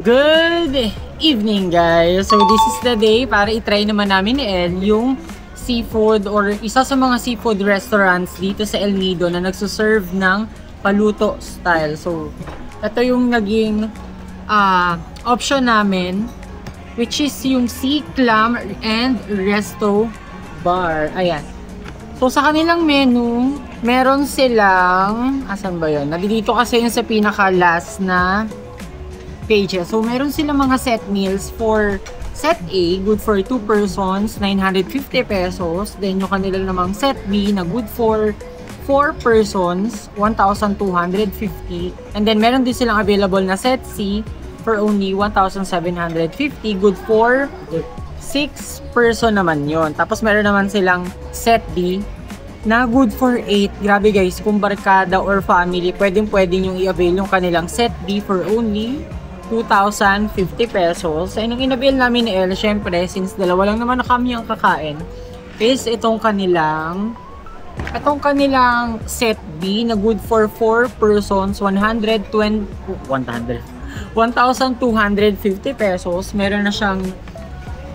Good evening guys! So this is the day para i-try naman namin ni El yung seafood or isa sa mga seafood restaurants dito sa El Nido na nagsuserve ng paluto style. So ito yung naging option namin, which is yung Sea Clam and Resto Bar. Ayan. So sa kanilang menu, meron silang, asan ba yun? Nandito kasi yung sa pinaka last na pages. So, meron silang mga set meals for set A, good for 2 persons, 950 pesos. Then, yung kanila namang set B na good for 4 persons, 1,250. And then, meron din silang available na set C for only 1,750, good for 6 person naman yon. Tapos, meron naman silang set D na good for 8. Grabe guys, kung barkada or family, pwedeng-pwedeng yung i-avail yung kanilang set B for only 2,050 pesos. So, yung inabil namin ni El, syempre, since dalawa lang naman na kami ang kakain, is itong kanilang set B na good for 4 persons, 1,250 pesos. Meron na siyang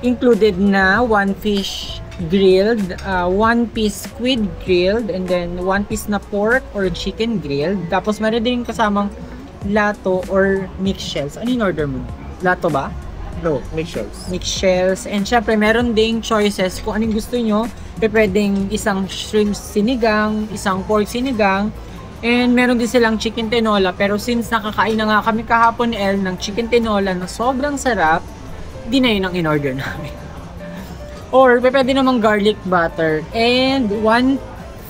included na 1 fish grilled, 1 piece squid grilled, and then 1 piece na pork or chicken grilled. Tapos meron din kasamang lato or mixed shells. Ano yung order mo? Lato ba? No, mixed shells. Mixed shells. And syempre, meron ding choices kung anong gusto nyo. Pwedeng isang shrimp sinigang, isang pork sinigang, and meron din silang chicken tinola. Pero since nakakain na nga kami kahapon El ng chicken tinola na sobrang sarap, di na yun ang in-order namin. Or pwede namang garlic butter and 1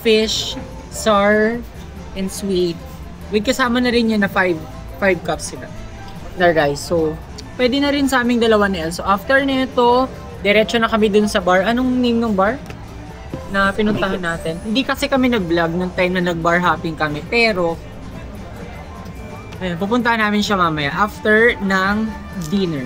fish sour and sweet. With kasama na rin yan na 5 cups sila. There guys, so pwede na rin sa aming dalawa ni El. So after nito, diretso na kami dun sa bar. Anong name ng bar na pinuntahan natin? Hindi kasi kami nag-vlog nung time na nag-bar hopping kami. Pero, ayun, pupuntahan namin siya mamaya after ng dinner.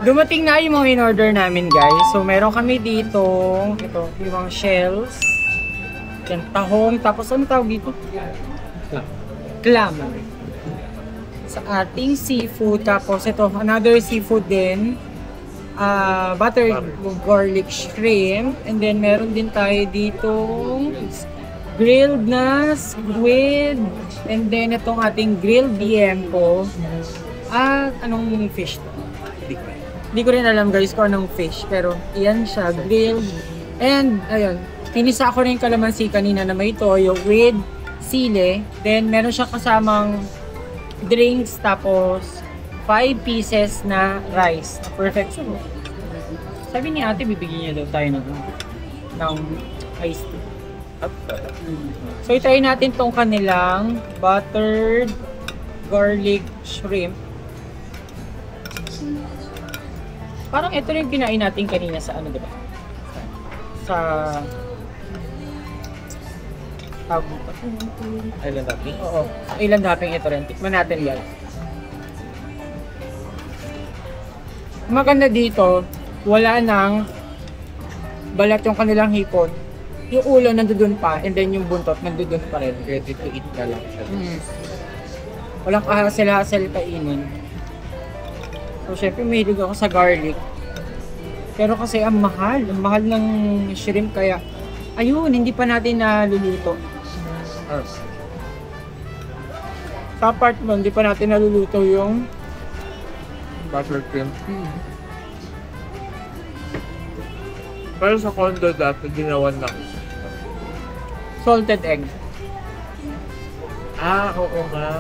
Dumating na yung mga in-order namin guys. So meron kami dito, ito, yung mga shells, yan, tahong, tapos ano tawag dito? Clam. Sa ating seafood, tapos ito, another seafood din, butter garlic shrimp, and then meron din tayo dito grilled na squid, and then itong ating grilled liempo. Anong fish to? Hindi ko rin alam guys kung anong fish, pero iyan siya, grilled. And ayun, pinisa ko rin kalamansi kanina na may toyo with sile. Then meron siya kasamang drinks, tapos 5 pieces na rice. Perfect. Sabi ni ate, bibigyan niya daw tayo ng iced tea. So itry natin tong kanilang buttered garlic shrimp. Parang ito rin kinain natin kanina sa ano, diba? Sa Island hopping? Oo. Island hopping ito rin. Tikman natin guys. Maganda dito, wala nang balat yung kanilang hipon. Yung ulo nandoon pa, and then yung buntot nandoon pa rin. Ready to eat ka lang siya. Walang kahasel-hasel kainin. So, syempre, mahilig ako sa garlic. Pero kasi ang mahal ng shrimp, kaya, ayun, hindi pa natin naluluto. Sa part mo, hindi pa natin naluluto yung Butter cream. Pero sa condo dati, ginawan lang. salted egg. Oo nga.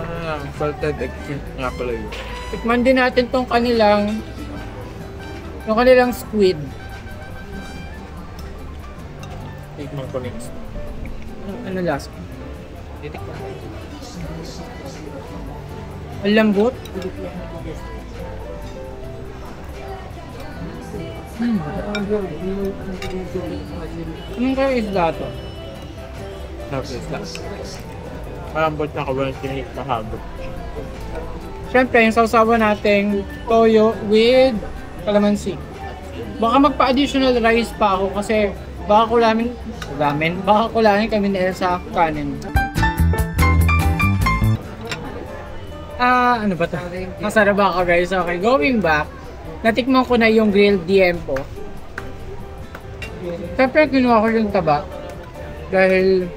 Salted egg cream nga pala yun. Tikman din natin tong kanilang squid. Tikman ko next. Ano last? Titikman ko. Ang lambot. Anong kaya isda to? Sabi lang. Malambot na walang tinik na habot. Siyempre, yung sausawan nating toyo with calamansi. Baka magpa-additional rice pa ako kasi baka kulangin kami na sa kanin. Ano ba ito? Masarap ako guys. Okay, going back. Natikman ko na yung grilled diempo. Siyempre, kinuha ko yung taba. Dahil,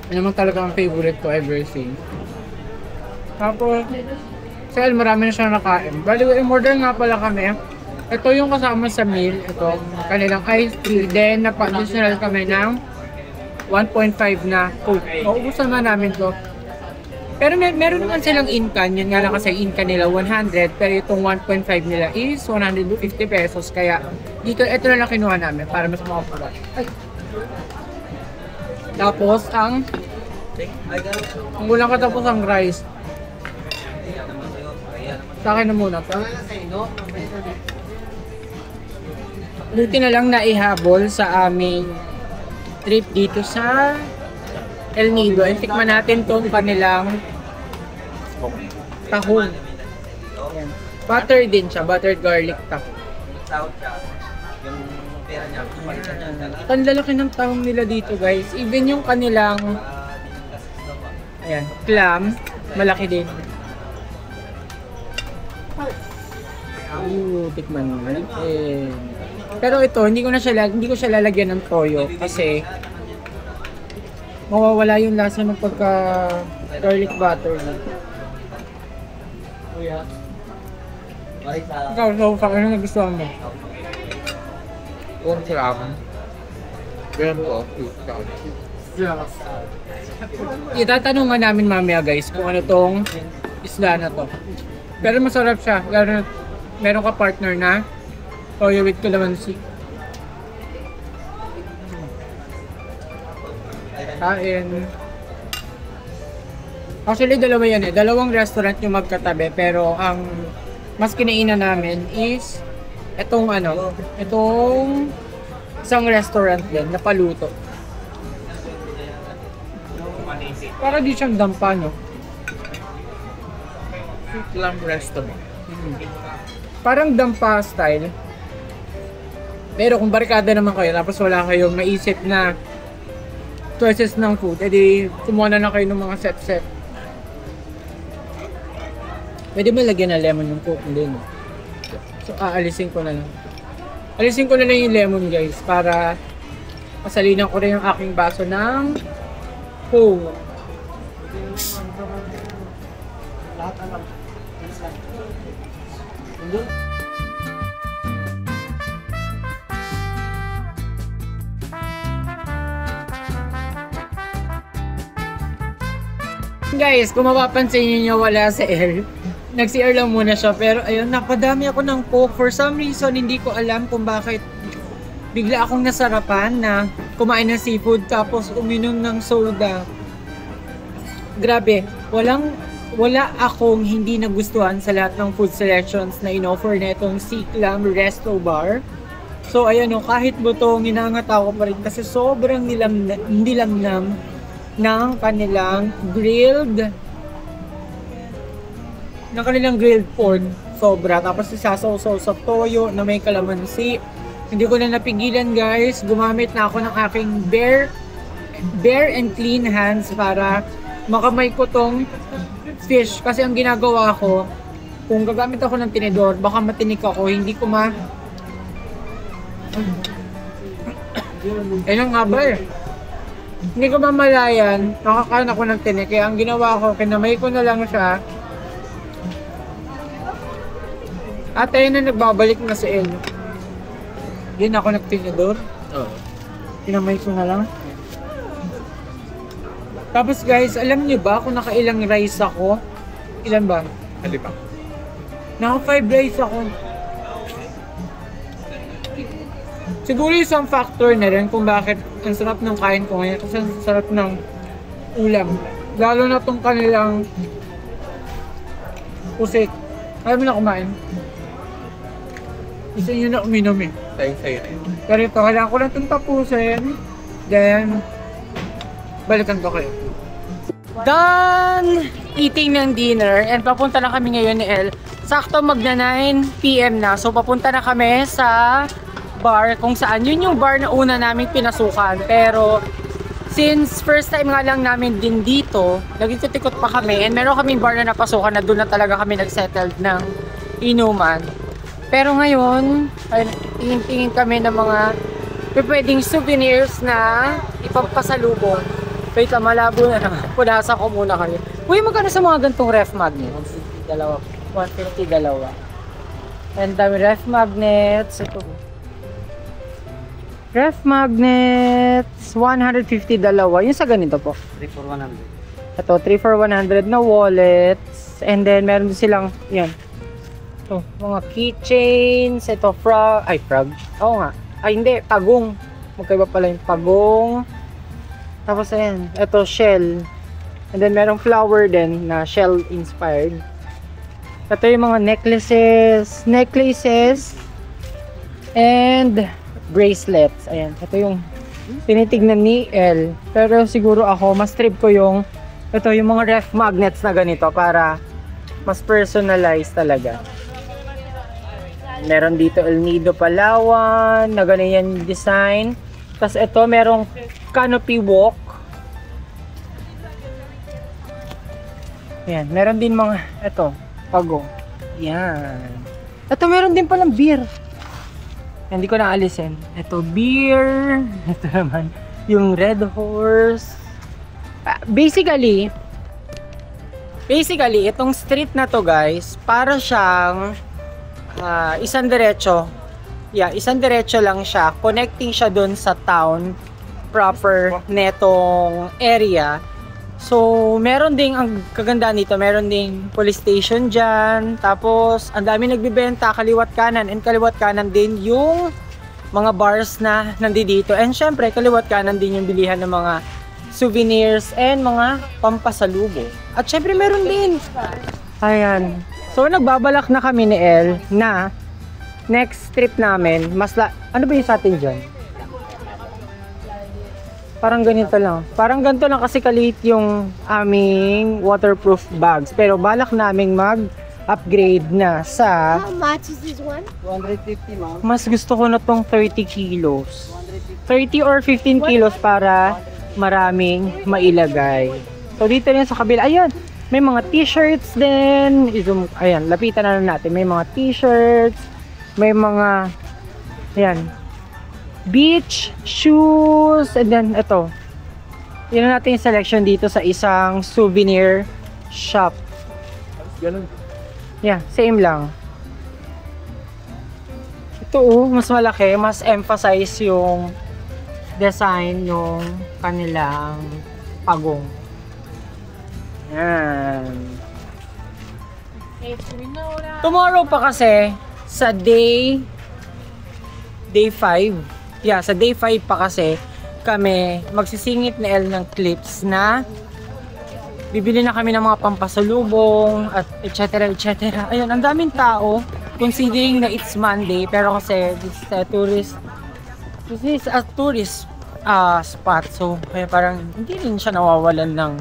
naman talaga ang favorite ko ever since. Tapos, sa marami na siya nakain. Bali, in-order nga pala kami. Ito yung kasama sa meal. Ito, kanilang iced tea. Then, napa-additional kami ng 1.5 na Coke. Mauubusan na namin to. Pero meron naman silang in-can. Yun nga lang kasi in-can nila 100. Pero itong 1.5 nila is 150 pesos. Kaya, dito, ito na lang kinuha namin para mas makapagal. Tapos, ang walang katapos ang rice. Sa akin na muna to. Buti na lang naihabol sa aming trip dito sa El Nido. And tikman natin tong kanilang tahong. Ayan. Butter din siya, buttered garlic tahong. Ang lalaki ng tahong nila dito guys. Even yung kanilang ayan, clam, malaki din. Tikman mo. Pero ito, hindi ko siya lalagyan ng toyo kasi mawawala yung lasa ng pagka garlic butter. Ikaw, so sa akin nagustuhan mo? Kung sarap. Ganyan po. Itatanungan namin mamaya guys kung ano tong isla na to. Pero masarap siya. Meron ka partner na toyo with calamansi. Kain. Actually, dalawa yan eh. Dalawang restaurant yung magkatabi. Pero ang mas kinainan namin is itong isang restaurant din na paluto. Para di siyang dampa, no? Clam restaurant. Parang dampa style. Pero kung barkada naman kayo, tapos wala kayong maisip na choices ng food, edi kumuha na kayo ng mga set-set. Pwede ba lagyan na lemon yung coke din? So, alisin ko na lang. Alisin ko na lang yung lemon guys para masalinan ko rin yung aking baso ng coke. Guys, kung mapapansin niyo wala si El. Nag-CR lang muna siya pero ayun, napadami ako ng coke. For some reason, hindi ko alam kung bakit bigla akong nasarapan na kumain ng seafood tapos uminom ng soda. Grabe, wala akong hindi nagustuhan sa lahat ng food selections na in-offer na itong Sea Clam Resto Bar. So ayun o, kahit butong inangat ako pa rin kasi sobrang nilamnam ng kanilang grilled pork. Sobra. Tapos isasaw-saw sa toyo na may calamansi. Hindi ko na napigilan guys. Gumamit na ako ng aking bare bare and clean hands para makamay ko tong fish. Kasi ang ginagawa ko, kung gagamit ako ng tinidor, baka matinik ako, hindi ko Ayun nga ba eh. Hindi ko mamalayan, nakakain ako ng tinik. Kaya ang ginawa ko, kinamay ko na lang siya. At ayun na nagbabalik na si El. Yun ako nagtinidor. Oo. Kinamay ko na lang. Tapos guys, alam niyo ba kung nakailang rice ako? Ilan ba? Halipang. Naka 5 rice ako. Siguro isang factor na rin kung bakit ang sarap ng kain ko ngayon. Kasi ang sarap ng ulam. Lalo na tong kanilang pusit. Ayaw mo na kumain. Isa nyo na uminom eh. Sa'yo na yun. Pero ito, kailangan ko lang itong tapusin. Then, balikan ko kayo. Done eating ng dinner and papunta na kami ngayon ni El. Sakto magna 9 PM na. So papunta na kami sa bar kung saan. Yun yung bar na una namin pinasukan. Pero since first time nga lang namin din dito, nagikot-ikot pa kami and meron kaming bar na napasukan na doon na talaga kami nagsettled ng inuman. Pero ngayon, ay, tingin-tingin kami ng mga pwedeng souvenirs na ipampasalubong. Wait lang, malabo na naman. Punasan ko muna kayo. Uy, magkano sa mga gantong ref magnet? 150 dalawa. And dami ref magnets. Ito. Ref magnets, 150 dalawa. Yung sa ganito po. 3 for 100. Ito, 3 for 100 na wallets. And then, meron din silang, yan. Ito, mga keychains. Ito, frog. Ay, frog. Oo nga. Ay, hindi. Pagong. Magkaiba pala yung pagong. Tapos, ayan. Ito, shell. And then, merong flower din na shell-inspired. Ito yung mga necklaces. And bracelets. Ayan. Ito yung tinitignan ni El. Pero siguro ako, mas trip ko yung ito yung mga ref magnets na ganito para mas personalized talaga. Meron dito El Nido Palawan na ganyan yung design. Tapos ito merong canopy walk. Ayan, meron din mga ito, pagong. Yan. Ito meron din palang beer. Hindi ko naalisin. Ito beer. Ito naman yung Red Horse. Basically itong street na to guys, para siyang isang diretso. Yeah, isang diretso lang siya. Connecting siya dun sa town proper netong area. So, meron ding, ang kaganda nito, meron ding police station dyan. Tapos, ang dami nagbibenta kaliwat kanan. And kaliwat kanan din yung mga bars na nandito. And syempre, kaliwat kanan din yung bilihan ng mga souvenirs and mga pampasalubong. At syempre, meron din. Ayan. So, nagbabalak na kami ni El na next trip namin, ano ba yung sa atin dyan? Parang ganito lang. Parang ganito lang kasi kaliit yung aming waterproof bags. Pero balak naming mag-upgrade na sa... How much is this one? 150 ma'am. Mas gusto ko na tong 30 kilos. 30 or 15 kilos para maraming mailagay. So dito rin sa kabila. Ayun! May mga t-shirts din. Ayan, lapitan na natin. May mga t-shirts. May mga... Ayan. Beach shoes, and then ito yun na natin yung selection dito sa isang souvenir shop. Ganun. Yeah, same lang. Ito mas malaki, mas emphasize yung design yung kanilang pagong. Yan. Tomorrow pa kasi sa day 5. Yeah, sa day 5 pa kasi kami magsisingit ni El ng clips na bibili na kami ng mga pampasalubong at etc. Ayun, ang daming tao considering na it's Monday, pero kasi this is a tourist spot, so kaya parang hindi rin siya nawawalan ng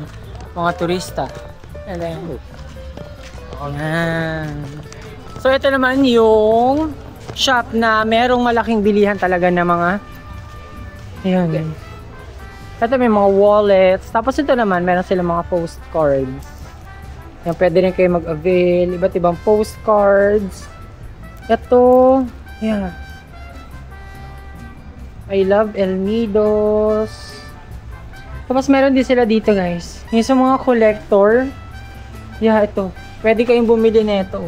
mga turista. Ayan. So ito naman yung shop na merong malaking bilihan talaga ng mga ayun. Ito may mga wallets. Tapos ito naman, meron silang mga postcards. Yan, pwede rin kayo mag-avail. Iba't ibang postcards. Ito, yeah. I love El Nidos. Tapos meron din sila dito, guys. Yung sa mga collector. Yeah, ito. Pwede kayong bumili nito.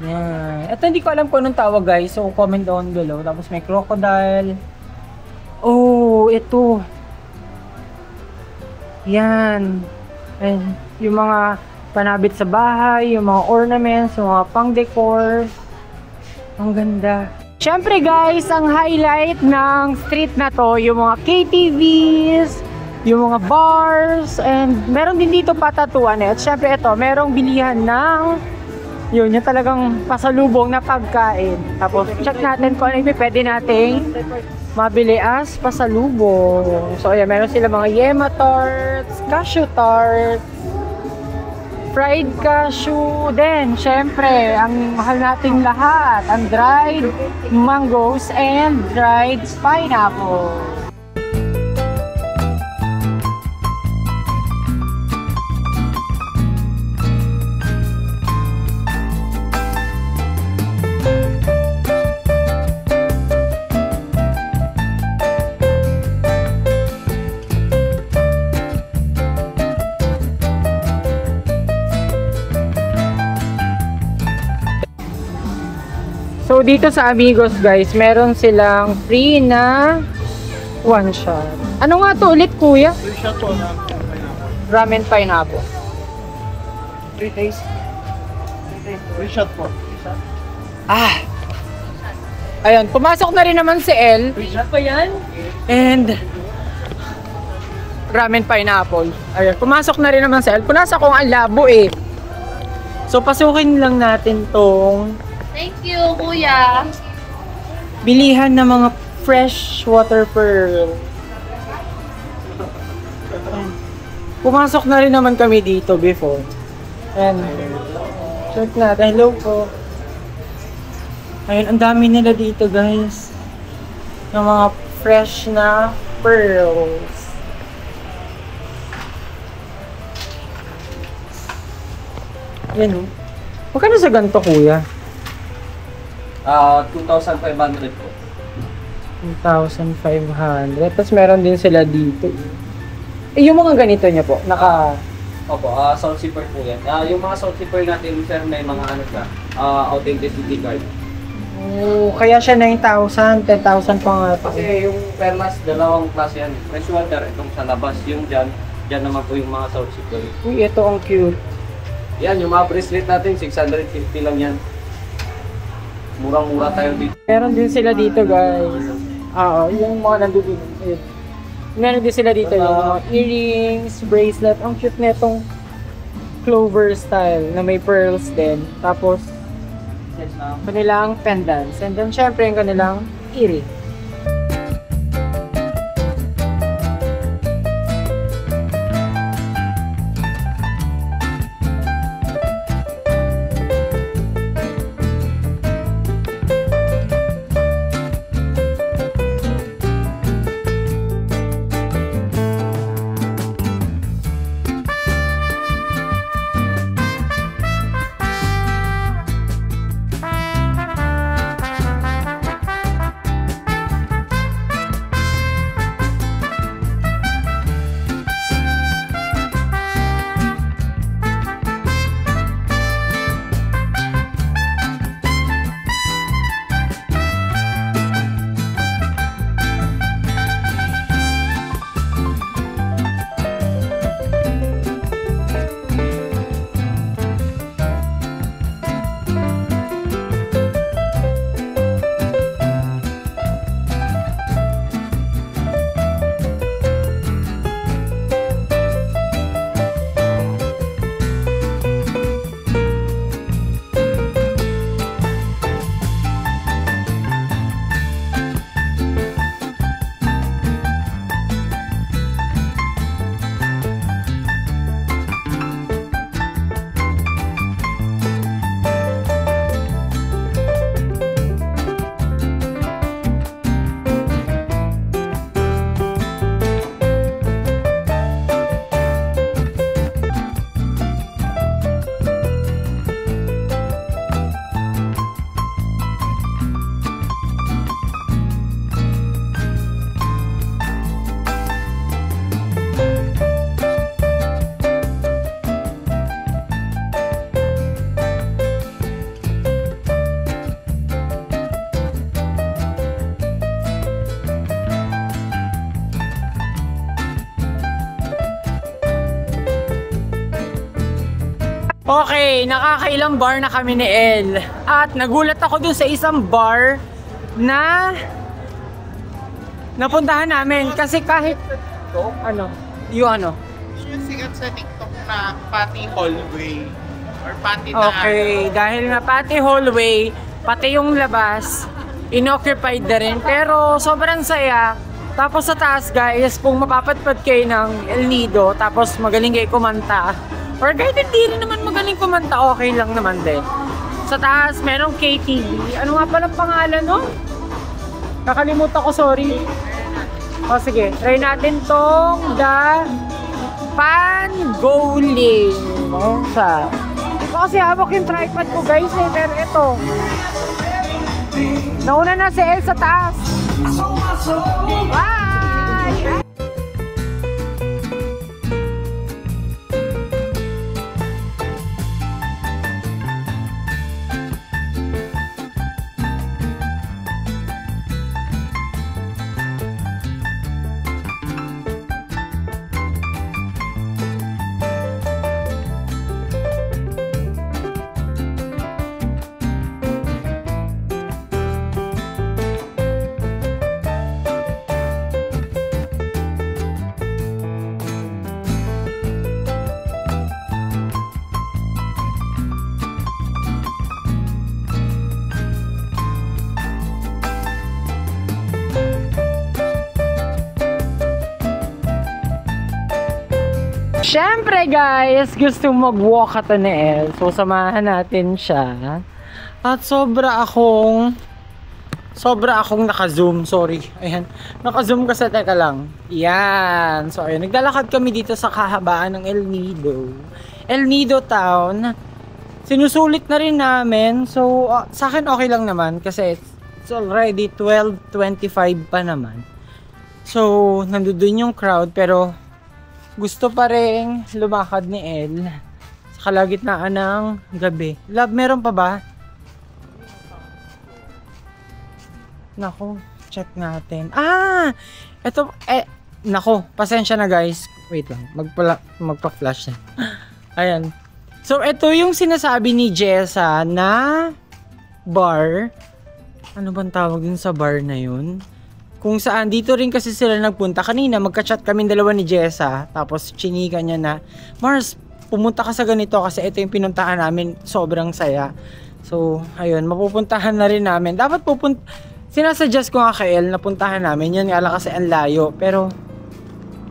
Yan. Ito hindi ko alam kung anong tawag, guys. So, comment down below. Tapos may crocodile. Oh, ito. Yan. And yung mga panabit sa bahay, yung mga ornaments, yung mga pang-decor. Ang ganda. Siyempre guys, ang highlight ng street na to, yung mga KTVs, yung mga bars, and meron din dito patatuan eh. At siyempre ito, merong bilihan ng yun, yung talagang pasalubong na pagkain. Tapos check natin kung ano yung pwede nating mabili as pasalubong. So ayan, meron sila mga yema tarts, cashew tarts, fried cashew din. Syempre, ang mahal nating lahat, ang dried mangoes and dried pineapple. So, dito sa Amigos, guys, meron silang free na one shot. Ano nga to ulit, kuya? Free shot po na Ramen pineapple. 3 days. free shot po. Ah! Ayun, pumasok na rin naman si El. Free shot pa yan? And ramen pineapple. Ayun, pumasok na rin naman si El. Punasa kong ang labo eh. So, pasukin lang natin tong Thank you, kuya. bilihan ng mga fresh water pearl. Ayan. Pumasok na rin naman kami dito before. Ayan. Check natin. Hello po. Ayun, ang dami nila dito, guys. Yung mga fresh na pearls. Ayan, oh. Magkano sa ganito, kuya? 2,500 po. 1,500. Tapos meron din sila dito. Eh, yung mga ganito niya po, Opo, salt zipper po yan. Yung mga salt zipper natin, sir, may mga ano siya, authenticity card. Oh, kaya siya 9,000, 10,000 pa nga ito. Kasi yung permas, dalawang klase yan. Fresh water, itong sa labas, yung dyan naman po yung mga salt zipper. Uy, ito ang cute. Yan, yung mga bracelet natin, 650 lang yan. Murang-mura tayo dito. Meron din sila dito, guys. Oo, yung mga nandun. Ayun. Meron din sila dito yung mga earrings, bracelet. Ang cute na itong clover style na may pearls din. Tapos, kanilang pendants. And then, syempre, yung kanilang earring. Okay, nakakailang bar na kami ni El. At nagulat ako dun sa isang bar na napuntahan namin. Kasi kahit, yung Yung sikat sa TikTok na Patty Hallway. Or Patty na okay, dahil nga pati hallway, pati yung labas, inoccupied na rin. Pero sobrang saya. Tapos sa taas guys, kung mapapadpad kayo ng El Nido, tapos magaling kayo kumanta, or kahit hindi rin naman magaling kumanta, okay lang naman din. Sa taas, merong KTV. Ano nga palang pangalan, no? Nakalimutan ko, sorry. O sige, try natin tong The Pangolin. O sa... Ito kasi hawak yung tripod ko guys eh, pero ito. Nauna na si El sa taas. Bye! Siyempre guys, gusto mag-walk at ni El. So samahan natin siya. At sobra akong naka-zoom, sorry. Ayan, naka-zoom kasi, teka lang. Yan. So ayun, naglalakad kami dito sa kahabaan ng El Nido. El Nido Town. Sinusulit na rin namin. So sa akin okay lang naman kasi it's already 12:25 pa naman. So nandoon yung crowd pero gusto pa rin lumakad ni El sa kalagitnaan ng gabi. Love, meron pa ba? Nako, check natin. Ito, nako, pasensya na guys. Wait lang, magpa-flash na. Ayan. So, ito yung sinasabi ni Jessa na bar. Ano bang tawag din sa bar na yun? Kung saan, dito rin kasi sila nagpunta. Kanina, magka-chat kami dalawa ni Jessa. Tapos, chinika niya na, Mars, pumunta ka sa ganito kasi ito yung pinuntahan namin. Sobrang saya. So, ayun, mapupuntahan na rin namin. Dapat sinasuggest ko nga kay El na puntahan namin. Yan nga lang kasi ang layo. Pero,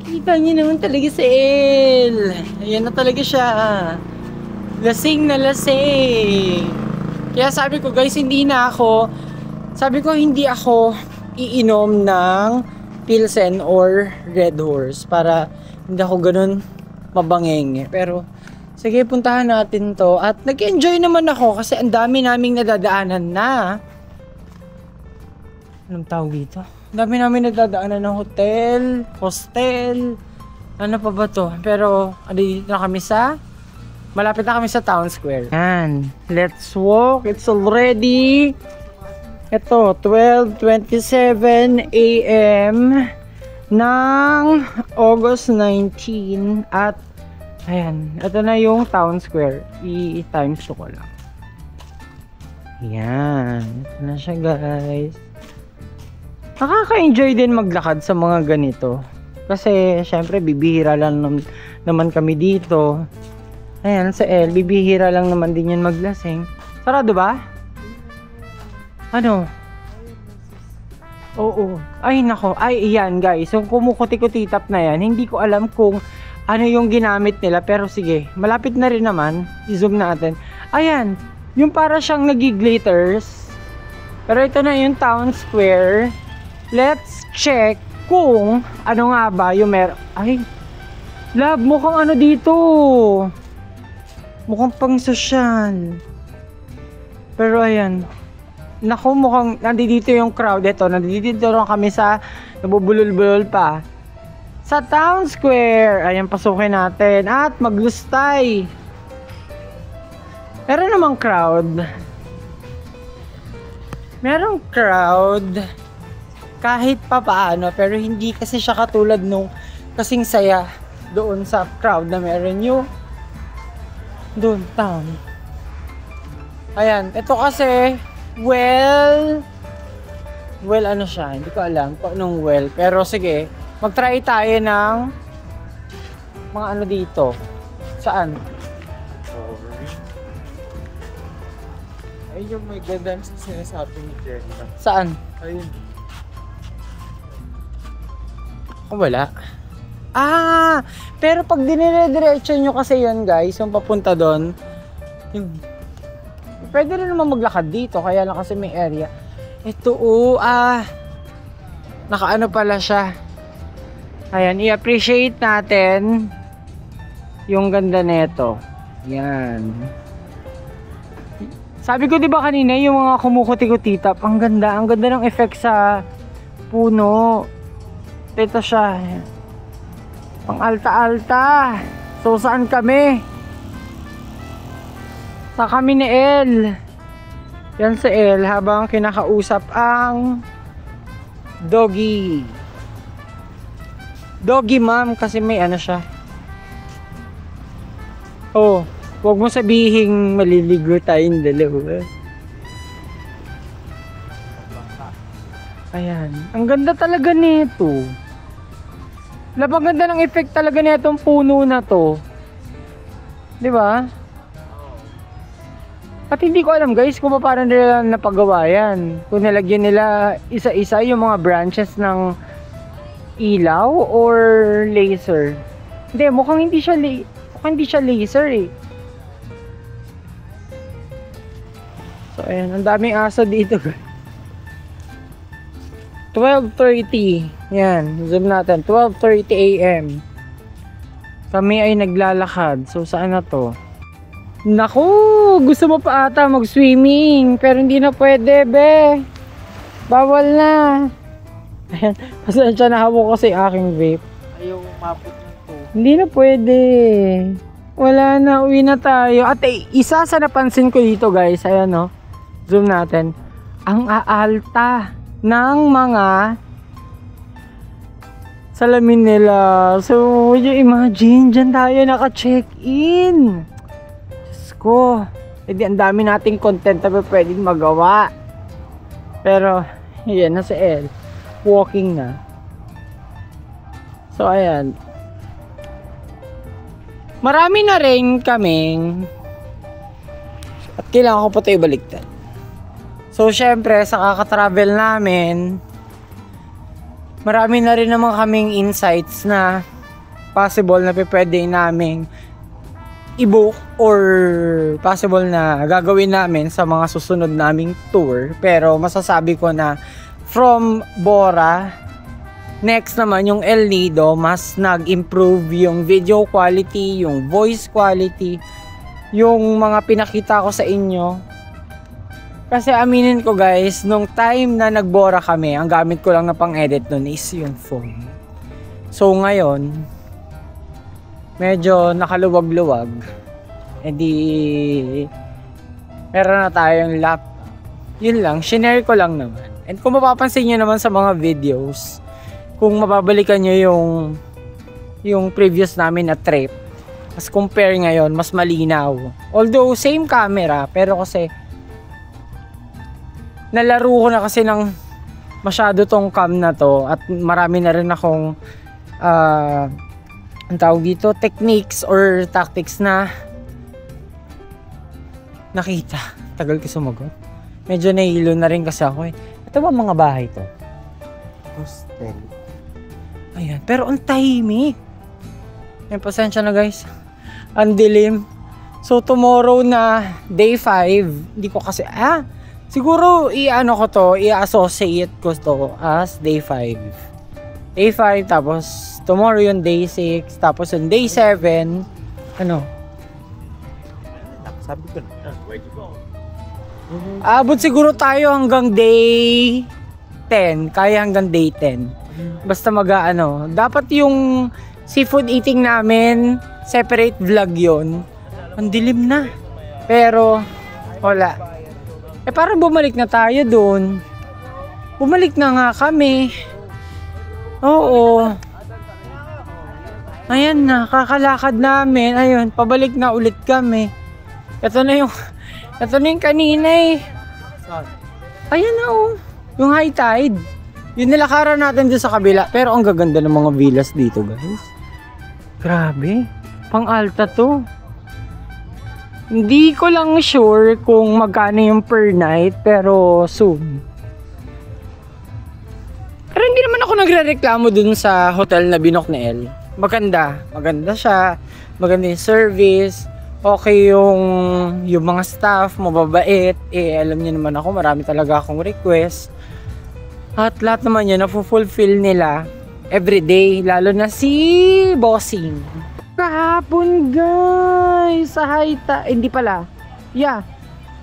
kita niyo naman talaga si El. Ayan na talaga siya. Lasing na lasing. Kaya sabi ko, guys, hindi ako iinom ng Pilsen or Red Horse para hindi ako ganun mabangenge. Pero sige, puntahan natin to. At nag-enjoy naman ako kasi ang dami naming nadadaanan na. Anong tawag dito? Ang dami namin nadadaanan ng hotel, hostel. Ano pa ba to? Pero dito na kami malapit na kami sa Town Square. Yan. Let's walk. It's already ito, 12:27 AM ng August 19 at ayan, ito na yung Town Square. I-times ko lang. Yan. Ito na siya guys. Nakaka-enjoy din maglakad sa mga ganito. Kasi syempre bibihira lang naman kami dito. Ayan, sa El, bibihira lang naman din yan maglasing. Sarado ba? Ano? Oo. Ay nako. Ay iyan guys. Yung kumukuti-kutitap na yan. Hindi ko alam kung ano yung ginamit nila. Pero sige. Malapit na rin naman. I-zoom natin. Ayan. Yung para siyang nag-glitters. Pero ito na yung Town Square. Let's check kung ano nga ba yung Ay. Love, mukhang ano dito. Mukhang pang sosyal. Pero ayan. Naku, mukhang nandito yung crowd. Ito, nandito lang kami sa nabubulol-bulol pa. Sa Town Square. Ayan, pasukin natin. At maglustay. Meron namang crowd. Merong crowd. Kahit pa paano. Pero hindi kasi siya katulad nung kasing saya doon sa crowd na meron yung Doon, town. Ayan, ito kasi, well, ano siya, hindi ko alam kung anong well. Pero sige, mag-try tayo ng mga ano dito. Saan? Ayun yung may ganda sa sinasabi ni Jenna. Saan? Ayun. Oh, wala. Ah, pero pag dinire-diretso nyo kasi yun guys, yung papunta doon, yung pwede rin naman maglakad dito, kaya lang kasi may area. Ito, nakaano pala siya. Ayan, i-appreciate natin yung ganda nito. Yan. Sabi ko 'di ba kanina yung mga kumukuti-kutitap, ang ganda ng effect sa puno. Ito siya. Pang alta-alta. So saan kami? Sa kami ni El. Yan si El habang kinakausap ang doggy. Doggy mom kasi may ano siya. Oh. Huwag mo sabihing maliligo tayong dalawa. Ayan. Ang ganda talaga nito. Labang ganda ng effect talaga nitong puno na to. Di ba? At hindi ko alam guys kung paano nila napagawa yan. Kung nilagyan nila isa-isa yung mga branches ng ilaw or laser. Hindi, mukhang hindi siya laser eh. So, ayan. Ang daming aso dito. 12:30. Yan. Zoom natin. 12:30 AM. Kami ay naglalakad. So, saan na to? Naku! Gusto mo pa ata mag-swimming. Pero hindi na pwede, be. Bawal na. Ayan. Pasensya na hawak kasi aking vape. Ayaw umabot ng to. Hindi na pwede. Wala na. Uwi na tayo. At isa sa napansin ko dito, guys. Ayan, no. Zoom natin. Ang aalta ng mga salamin nila. So, you imagine, dyan tayo naka-check-in. Diyos ko. Ang dami nating content na pwedeng magawa. Pero, yan na si El. Walking na. So, ayan. Marami na rin kaming at kailangan ko pa tayo baliktad. So, syempre, sa kaka-travel namin, marami na rin naman kaming insights na possible na pwede namin i-book or possible na gagawin namin sa mga susunod naming tour. Pero masasabi ko na from Bora, next naman yung El Nido, mas nag-improve yung video quality, yung voice quality, yung mga pinakita ko sa inyo. Kasi aminin ko guys, nung time na nagbora kami, ang gamit ko lang na pang-edit nun is yung phone. So ngayon, medyo nakaluwag-luwag. E di, meron na tayong laptop. Yun lang, shinare ko lang naman. And kung mapapansin nyo naman sa mga videos, kung mababalikan nyo yung previous namin na trip, as compare ngayon, mas malinaw. Although same camera, pero kasi nalaro ko na kasi ng masyado tong cam na to at marami na rin akong ang tawag dito, techniques or tactics na nakita. Tagal ko sumagot. Medyo nahilo na rin kasi ako eh. Ito ba mga bahay to? Hostel. Ayan, pero ang tahimik. Ayan, pasensya na guys. Ang dilim. So tomorrow na day 5, hindi ko kasi siguro i-associate ko to as day 5. Day 5, tapos tomorrow yung day 6, tapos yung day 7, Sabi ko na. abot siguro tayo hanggang day 10, kaya hanggang day 10. Basta dapat yung seafood eating namin, separate vlog yon. Ang dilim na. Pero, wala. Parang bumalik na tayo dun. Bumalik na nga kami. Oo. Ayan na, kakalakad namin. Ayun, pabalik na ulit kami. Ito na yung kanina eh. Ayan na oh. Yung high tide. Yung nilakaran natin dito sa kabila. Pero ang gaganda ng mga villas dito guys. Grabe. Pang alta to. Hindi ko lang sure kung magkano yung per night. Pero soon. Pero hindi naman ako nagre-reklamo dun sa hotel na binok ni El. Maganda. Maganda siya. Maganda yung service. Okay yung mga staff. Mababait. Alam niyo naman ako. Marami talaga akong request. At lahat naman yun, napufulfill nila everyday, lalo na si Bossing. Kahapon guys, sa high tide, hindi pala. Yeah,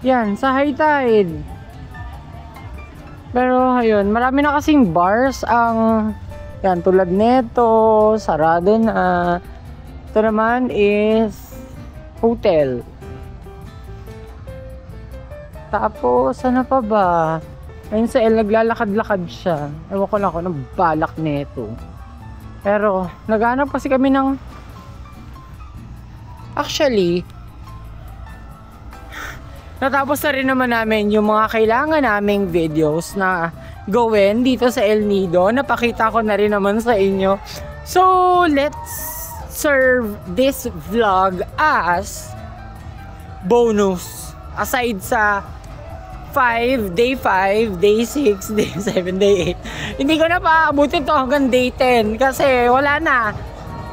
yan, sa high tide. Pero ayun, marami na kasing bars ang, yan, tulad neto, sarado na. Ito naman is hotel. Tapos, ano pa ba? Ayun sa El, naglalakad-lakad siya. Ewan ko lang ako ng balak nito. Pero, naghanap kasi kami ng... Actually, natapos na rin naman namin yung mga kailangan naming videos na gawin dito sa El Nido. Napakita ko na rin naman sa inyo. So, let's serve this vlog as bonus. Aside sa day 5, day 6, day 7, day 8. Hindi ko na paabutin to hanggang day 10 kasi wala na.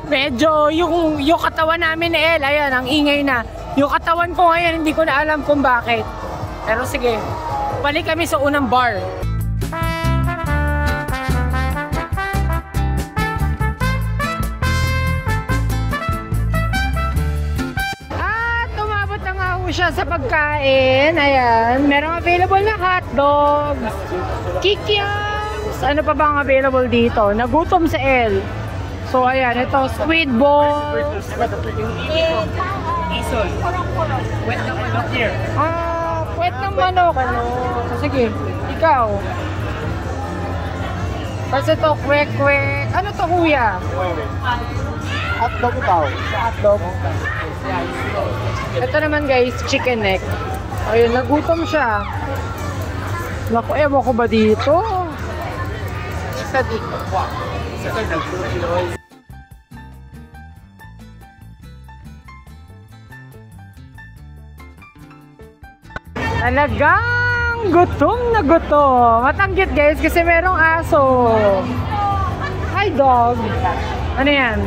Medyo yung katawan namin ni El, ayan, ang ingay na. Yung katawan ko ngayon, hindi ko na alam kung bakit. Pero sige, balik kami sa unang bar. Siya sa pagkain, ayan, merong available na hotdog, kikiams, ano pa bang available dito? Nagutom sa El. So ayan, ito squid balls, puwet ng manok. Sige, ikaw. Kasi ito kwek-kwek, ano to kuya? Hotdog ito. Hotdog. Ito naman guys, chicken neck. Ayun, nagutom siya. Naku, ewan ko ba dito? Isa dito. Talagang gutom na gutom. Matanggit guys kasi merong aso. Hi dog. Ano yan?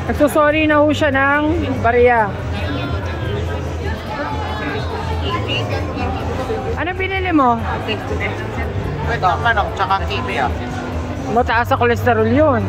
Nagsusorry na ho siya ng barya. Ano pinili mo? Ito, manok, tsaka kibe ah. Mataas sa kolesterol yun.